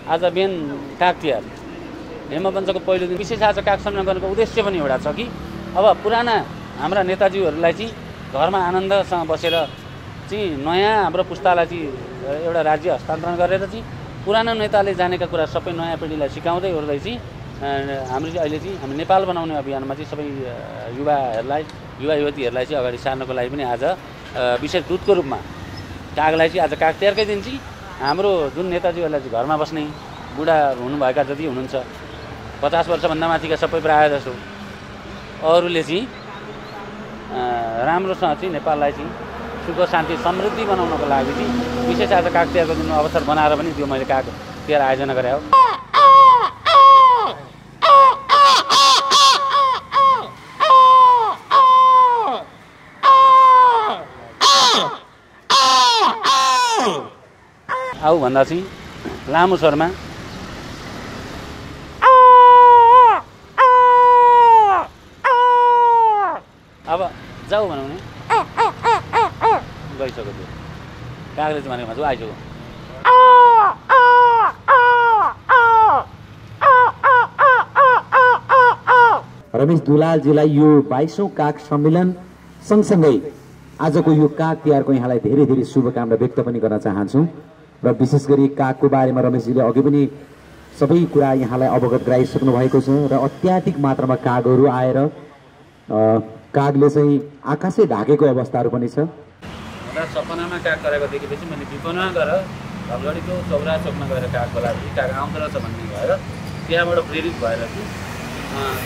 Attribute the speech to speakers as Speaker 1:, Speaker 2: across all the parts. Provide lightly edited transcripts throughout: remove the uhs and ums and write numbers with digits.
Speaker 1: आज बिहान काग तिहार हेमपञ्चको पहिलो दिन विशेष आज काग सम्मेलन गर्नुको उद्देश्य पनि एउटा छ कि अब पुराना हाम्रा नेताजीहरूलाई चाहिँ घरमा आनन्दसँग बसेर चाहिँ नयाँ हाम्रो पुस्तालाई चाहिँ एउटा राज्य हस्तान्तरण गरेर चाहिँ पुरानो नेताले जानेका कुरा सबै नयाँ पिँढीलाई सिकाउँदै ओर्दै चाहिँ हाम्रो चाहिँ अहिले चाहिँ हामी नेपाल बनाउने अभियानमा चाहिँ सबै युवाहरूलाई युवा युवतीहरूलाई चाहिँ अगाडि सार्नको लागि पनि आज विशेष दूतको रूपमा कागलाई चाहिँ आज काग तिहारकै दिन चाहिँ हाम्रो जुन नेताजीहरूलाई चाहिँ घरमा बस्ने बुढा हुनुभएका जति हुनुहुन्छ 50 वर्षभन्दा माथिका सबै प्रायः जसो अरूले चाहिँ राम्रोसँग चाहिँ नेपाललाई चाहिँ सुख शान्ति समृद्धि बनाउनको लागि चाहिँ विशेष आज काग तिहारको दिन अवसर बनाएर पनि त्यो मैले काग तिहार आयोजना गरे हो। आऊ भन्दा चाहिँ लामो स्वरमा अब जाऊ भनौँ नि गइसक्यो त्यो कागले चाहिँ भनेको आइसक्यो।
Speaker 2: रमेश दुलालजीलाई यो 22औं काग सम्मेलन सँगसँगै आजको यो काग तिहारको यहाँलाई धेरै धेरै शुभकामना व्यक्त पनि गर्न चाहन्छु र विशेष गरी कागको बारेमा रमेशजीले अघि पनि सबै कुरा यहाँलाई अवगत गराइसक्नु भएको छ र अत्याधिक मात्रामा कागहरू आएर कागले चाहिँ आकाशै ढाकेको अवस्थाहरू पनि छ।
Speaker 1: सपनामा काग गरेको देखेपछि मैले विपनमा गएर धनगढीको चौरा चोकमा गएर काग बोलाएपछि काग आउँदो रहेछ भन्ने भएर त्यहाँबाट प्रेरित भएर चाहिँ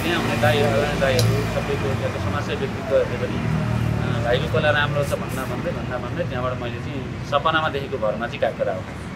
Speaker 1: त्यहाँ हुने दाईहरू सबैको त्यहाँको समाजसेवी व्यक्तित्वहरूले पनि भाइको कोला राम्रो छ भन्दा भन्दै त्यहाँबाट मैले चाहिँ सपनामा देखेको भरमा चाहिँ काग गराएको।